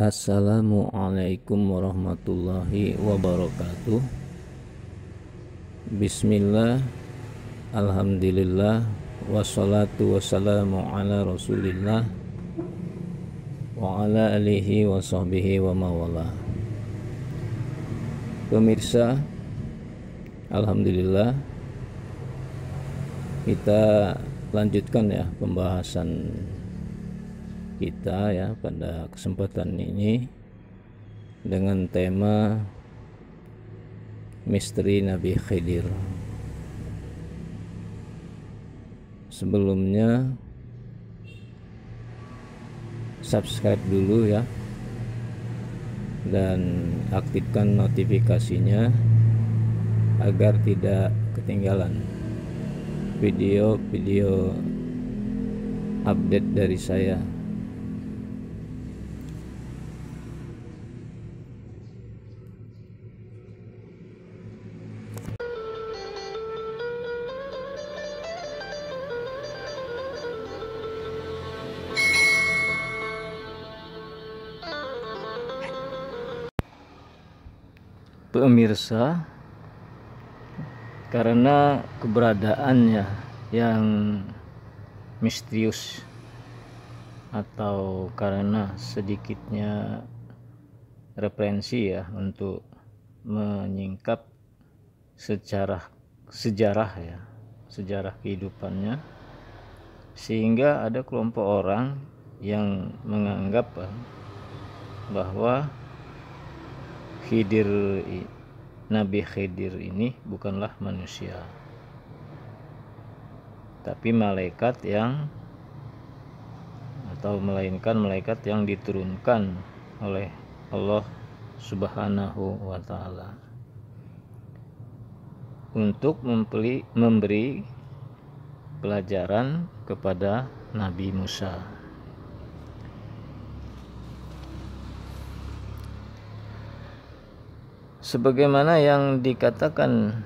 Assalamualaikum warahmatullahi wabarakatuh. Bismillah, alhamdulillah, wassalatu wassalamu ala rasulillah wa ala alihi wa sahbihi wa mawala. Pemirsa, alhamdulillah kita lanjutkan ya pembahasan kita ya pada kesempatan ini dengan tema misteri Nabi Khidir. Sebelumnya subscribe dulu ya dan aktifkan notifikasinya agar tidak ketinggalan video-video update dari saya. Pemirsa, karena keberadaannya yang misterius atau karena sedikitnya referensi ya untuk menyingkap sejarah kehidupannya, sehingga ada kelompok orang yang menganggap bahwa Nabi Khidir ini bukanlah manusia, tapi melainkan malaikat yang diturunkan oleh Allah Subhanahu wa Ta'ala untuk memberi pelajaran kepada Nabi Musa. Sebagaimana yang dikatakan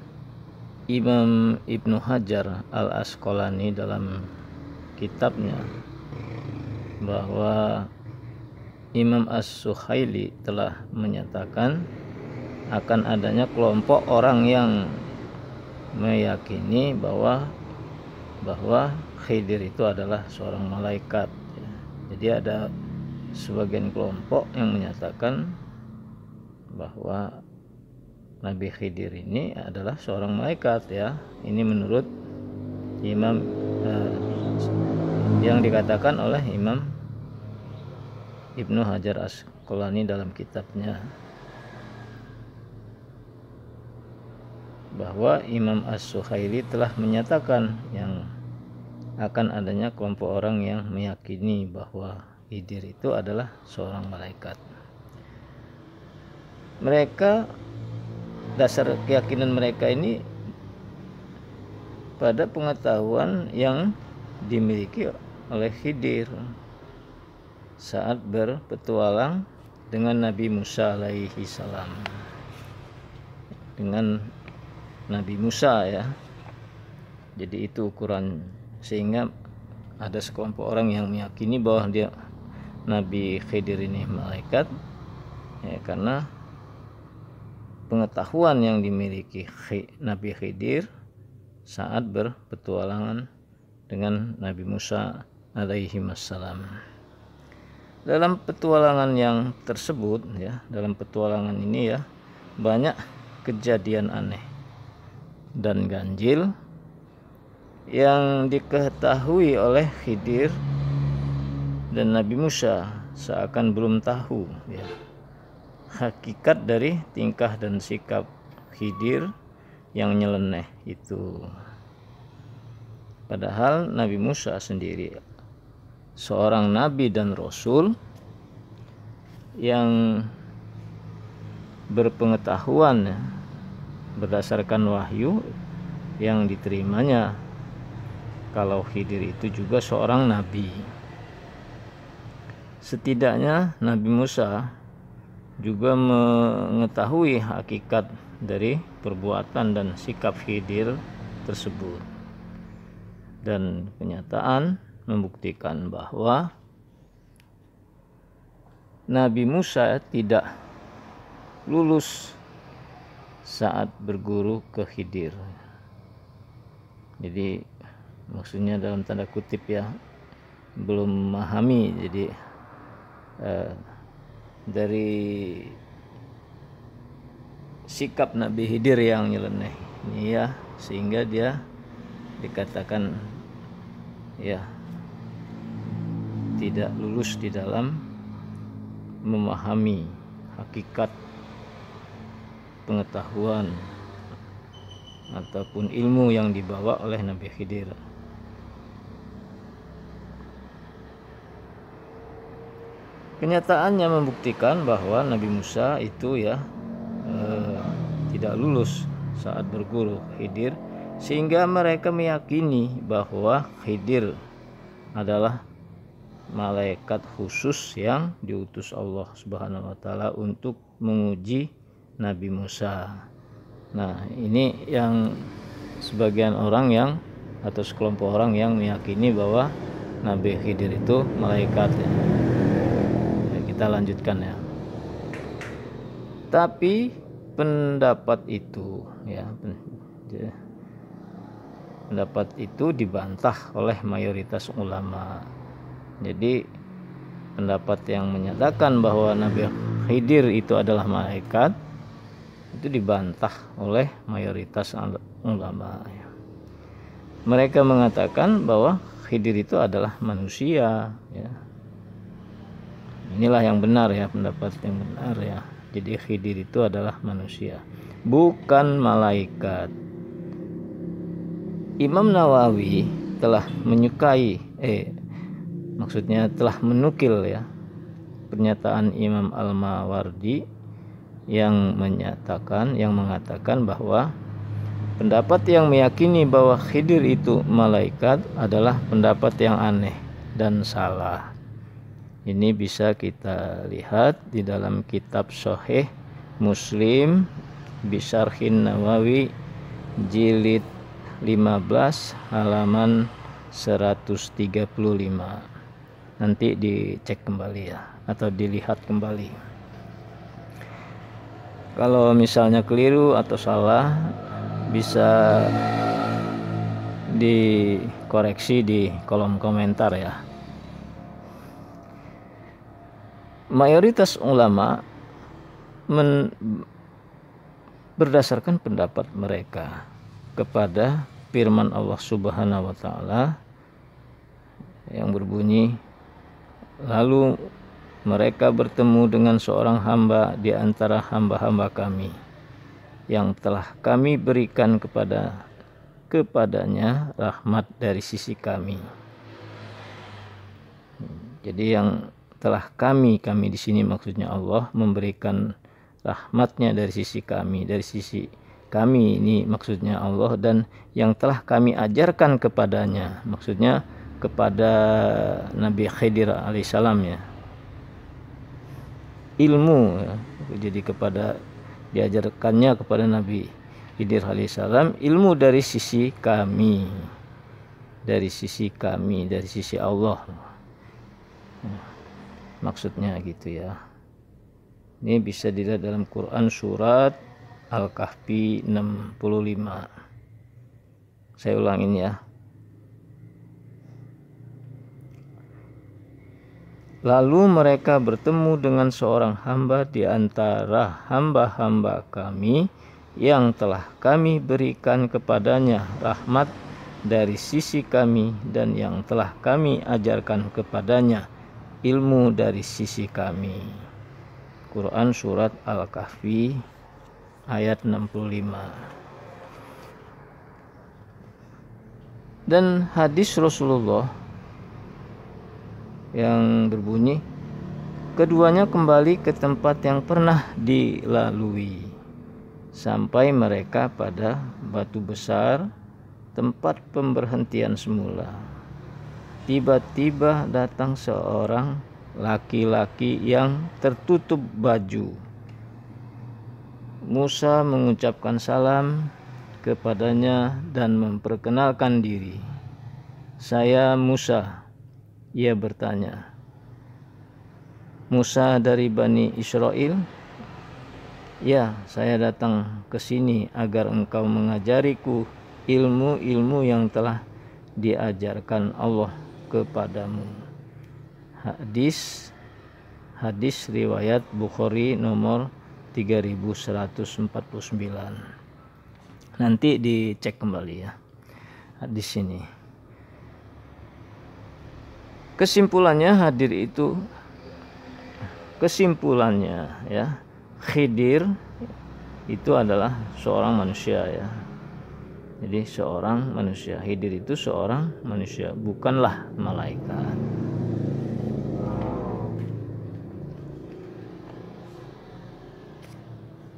Imam Ibnu Hajar Al-Asqalani dalam kitabnya, bahwa Imam As-Suhaili telah menyatakan akan adanya kelompok orang yang meyakini bahwa Khidir itu adalah seorang malaikat. Jadi ada sebagian kelompok yang menyatakan bahwa Nabi Khidir ini adalah seorang malaikat ya. Ini menurut Imam yang dikatakan oleh Imam Ibnu Hajar Asqalani dalam kitabnya, bahwa Imam As-Suhaili telah menyatakan yang akan adanya kelompok orang yang meyakini bahwa Khidir itu adalah seorang malaikat. Mereka, dasar keyakinan mereka ini pada pengetahuan yang dimiliki oleh Khidir saat berpetualang dengan Nabi Musa alaihi salam. Dengan Nabi Musa ya. Jadi itu ukuran, sehingga ada sekelompok orang yang meyakini bahwa dia Nabi Khidir ini malaikat ya, karena pengetahuan yang dimiliki Nabi Khidir saat berpetualangan dengan Nabi Musa alaihi wassalam. Dalam petualangan yang tersebut ya, dalam petualangan ini ya, banyak kejadian aneh dan ganjil yang diketahui oleh Khidir dan Nabi Musa seakan belum tahu ya hakikat dari tingkah dan sikap Khidir yang nyeleneh itu. Padahal Nabi Musa sendiri seorang nabi dan rasul yang berpengetahuan ya, berdasarkan wahyu yang diterimanya, kalau Khidir itu juga seorang nabi. Setidaknya Nabi Musa juga mengetahui hakikat dari perbuatan dan sikap Khidir tersebut, dan kenyataan membuktikan bahwa Nabi Musa tidak lulus saat berguru ke Khidir. Jadi maksudnya dalam tanda kutip ya, belum memahami. Jadi dari sikap Nabi Khidir yang nyeleneh ini ya, sehingga dia dikatakan ya tidak lulus di dalam memahami hakikat pengetahuan ataupun ilmu yang dibawa oleh Nabi Khidir. Kenyataannya membuktikan bahwa Nabi Musa itu ya tidak lulus saat berguru Khidir, sehingga mereka meyakini bahwa Khidir adalah malaikat khusus yang diutus Allah Subhanahu wa taala untuk menguji Nabi Musa. Nah, ini yang sebagian orang yang atau sekelompok orang yang meyakini bahwa Nabi Khidir itu malaikat ya. Kita lanjutkan ya. Tapi pendapat itu ya, pendapat itu dibantah oleh mayoritas ulama. Jadi pendapat yang menyatakan bahwa Nabi Khidir itu adalah malaikat itu dibantah oleh mayoritas ulama. Mereka mengatakan bahwa Khidir itu adalah manusia ya. Inilah yang benar ya, pendapat yang benar ya. Jadi Khidir itu adalah manusia, bukan malaikat. Imam Nawawi telah maksudnya telah menukil ya pernyataan Imam Al-Mawardi yang mengatakan bahwa pendapat yang meyakini bahwa Khidir itu malaikat adalah pendapat yang aneh dan salah. Ini bisa kita lihat di dalam kitab Sahih Muslim Bisarhin Nawawi jilid 15 halaman 135. Nanti dicek kembali ya, atau dilihat kembali. Kalau misalnya keliru atau salah bisa dikoreksi di kolom komentar ya. Mayoritas ulama berdasarkan pendapat mereka kepada firman Allah Subhanahu wa taala yang berbunyi, lalu mereka bertemu dengan seorang hamba di antara hamba-hamba kami yang telah kami berikan kepadanya rahmat dari sisi kami. Jadi yang telah kami di sini maksudnya Allah memberikan rahmatnya dari sisi kami ini maksudnya Allah, dan yang telah kami ajarkan kepadanya maksudnya kepada Nabi Khidir alaihissalam ya, ilmu ya. Jadi diajarkannya kepada Nabi Khidir alaihissalam ilmu dari sisi kami, dari sisi Allah maksudnya gitu ya. Ini bisa dilihat dalam Quran surat Al-Kahfi 65. Saya ulangin ya. Lalu mereka bertemu dengan seorang hamba di antara hamba-hamba kami yang telah kami berikan kepadanya rahmat dari sisi kami, dan yang telah kami ajarkan kepadanya ilmu dari sisi kami. Quran surat Al-Kahfi ayat 65. Dan hadis Rasulullah yang berbunyi, keduanya kembali ke tempat yang pernah dilalui sampai mereka pada batu besar, tempat pemberhentian semula. Tiba-tiba datang seorang laki-laki yang tertutup baju. Musa mengucapkan salam kepadanya dan memperkenalkan diri. Saya Musa. Ia bertanya, Musa dari Bani Israel? Ya, saya datang ke sini agar engkau mengajariku ilmu-ilmu yang telah diajarkan Allah kepadamu. Hadis riwayat Bukhari nomor 3149. Nanti dicek kembali ya hadis ini. Kesimpulannya ya, Khidir itu adalah seorang manusia ya. Jadi seorang manusia, Khidir itu seorang manusia, bukanlah malaikat.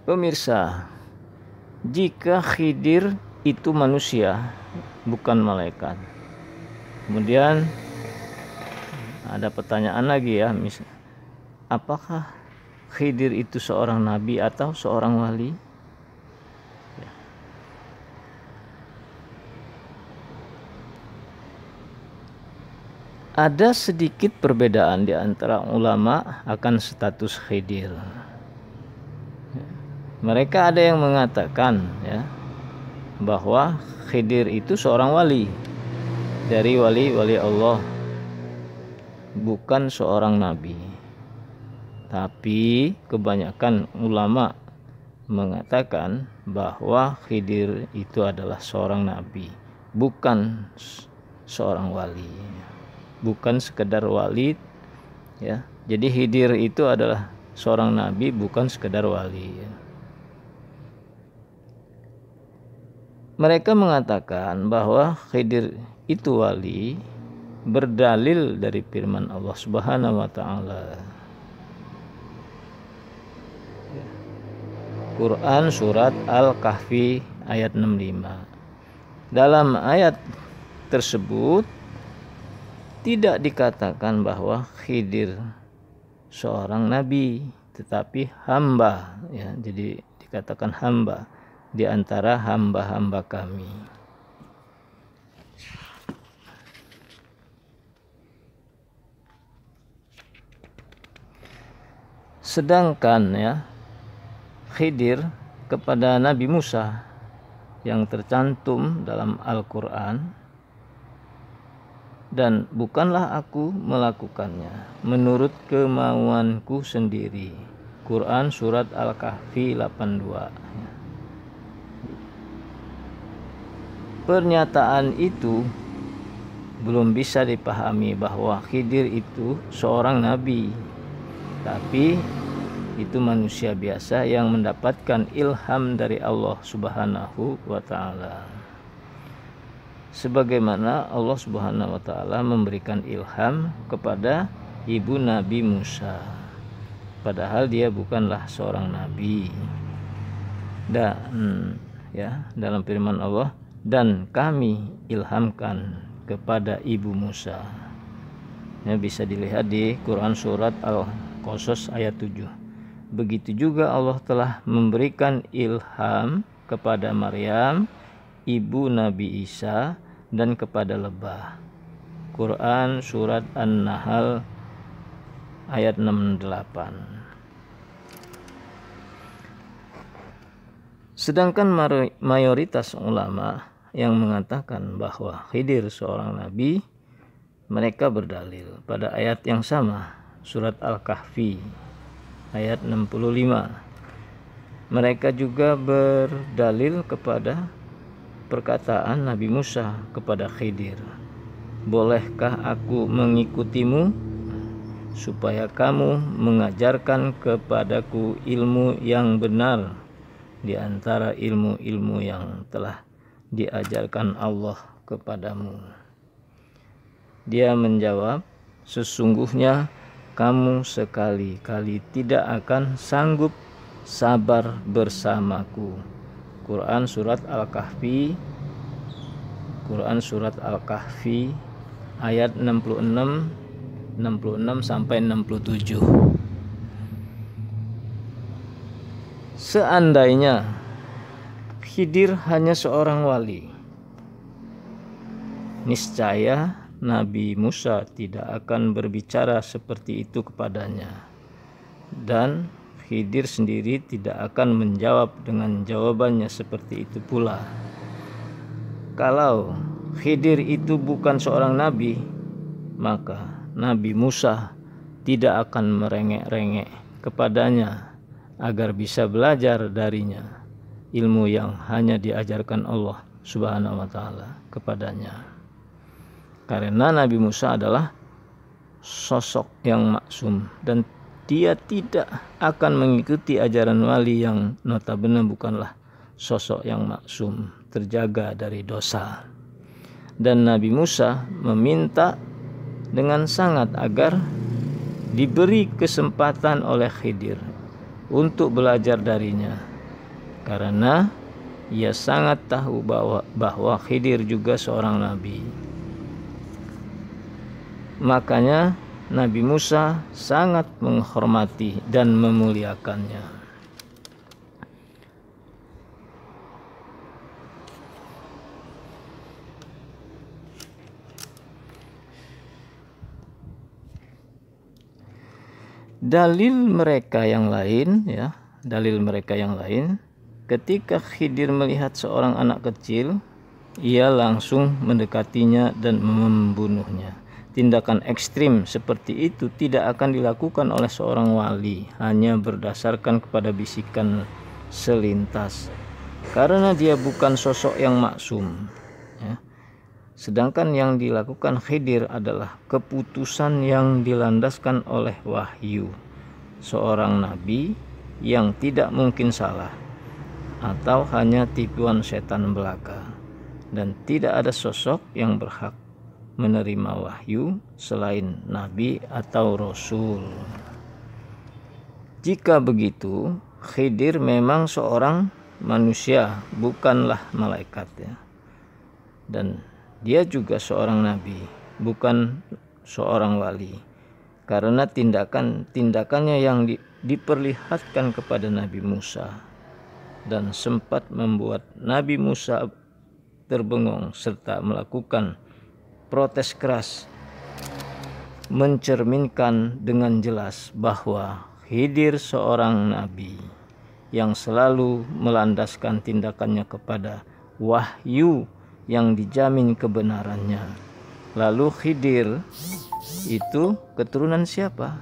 Pemirsa, jika Khidir itu manusia, bukan malaikat, kemudian ada pertanyaan lagi ya, apakah Khidir itu seorang nabi atau seorang wali? Ada sedikit perbedaan di antara ulama akan status Khidir. Mereka ada yang mengatakan ya, bahwa Khidir itu seorang wali dari wali-wali Allah, bukan seorang nabi. Tapi kebanyakan ulama mengatakan bahwa Khidir itu adalah seorang nabi, bukan seorang wali, bukan sekedar wali ya. Jadi Khidir itu adalah seorang nabi, bukan sekedar wali ya. Mereka mengatakan bahwa Khidir itu wali berdalil dari firman Allah Subhanahu wa taala. Quran surat Al-Kahfi ayat 65. Dalam ayat tersebut tidak dikatakan bahwa Khidir seorang nabi, tetapi hamba ya. Jadi dikatakan hamba di antara hamba-hamba kami. Sedangkan ya, Khidir kepada Nabi Musa yang tercantum dalam Al-Quran, dan bukanlah aku melakukannya menurut kemauanku sendiri. Quran surat Al-Kahfi 82. Pernyataan itu belum bisa dipahami bahwa Khidir itu seorang nabi, tapi itu manusia biasa yang mendapatkan ilham dari Allah Subhanahu wa taala. Sebagaimana Allah Subhanahu wa taala memberikan ilham kepada ibu Nabi Musa, padahal dia bukanlah seorang nabi. Dan ya, dalam firman Allah, dan kami ilhamkan kepada ibu Musa. Ya, bisa dilihat di Quran surat Al-Qasas ayat 7. Begitu juga Allah telah memberikan ilham kepada Maryam, ibu Nabi Isa, dan kepada lebah. Quran surat An-Nahl ayat 68. Sedangkan mayoritas ulama yang mengatakan bahwa Khidir seorang nabi, mereka berdalil pada ayat yang sama, surat Al-Kahfi ayat 65. Mereka juga berdalil kepada perkataan Nabi Musa kepada Khidir, bolehkah aku mengikutimu supaya kamu mengajarkan kepadaku ilmu yang benar di antara ilmu-ilmu yang telah diajarkan Allah kepadamu? Dia menjawab, sesungguhnya kamu sekali-kali tidak akan sanggup sabar bersamaku. Quran surat Al-Kahfi ayat 66 sampai 67. Seandainya Khidir hanya seorang wali, niscaya Nabi Musa tidak akan berbicara seperti itu kepadanya. dan Khidir sendiri tidak akan menjawab dengan jawabannya seperti itu pula. Kalau Khidir itu bukan seorang nabi, maka Nabi Musa tidak akan merengek-rengek kepadanya agar bisa belajar darinya ilmu yang hanya diajarkan Allah Subhanahu wa taala kepadanya. Karena Nabi Musa adalah sosok yang maksum dan dia tidak akan mengikuti ajaran wali yang notabene bukanlah sosok yang maksum, terjaga dari dosa. Dan Nabi Musa meminta dengan sangat agar diberi kesempatan oleh Khidir untuk belajar darinya, karena ia sangat tahu bahwa Khidir juga seorang nabi. Makanya Nabi Musa sangat menghormati dan memuliakannya. Dalil mereka yang lain, ketika Khidir melihat seorang anak kecil, ia langsung mendekatinya dan membunuhnya. Tindakan ekstrim seperti itu tidak akan dilakukan oleh seorang wali hanya berdasarkan kepada bisikan selintas, karena dia bukan sosok yang maksum, ya. Sedangkan yang dilakukan Khidir adalah keputusan yang dilandaskan oleh wahyu, seorang nabi yang tidak mungkin salah atau hanya tipuan setan belaka, dan tidak ada sosok yang berhak menerima wahyu selain nabi atau rasul. Jika begitu, Khidir memang seorang manusia, bukanlah malaikat, ya. Dan dia juga seorang nabi, bukan seorang wali, karena tindakannya yang diperlihatkan kepada Nabi Musa dan sempat membuat Nabi Musa terbengong serta melakukan protes keras, mencerminkan dengan jelas bahwa Khidir seorang nabi yang selalu melandaskan tindakannya kepada wahyu yang dijamin kebenarannya. Lalu Khidir itu keturunan siapa?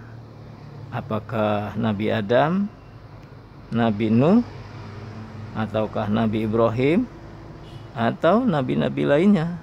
Apakah Nabi Adam, Nabi Nuh, ataukah Nabi Ibrahim, atau nabi-nabi lainnya?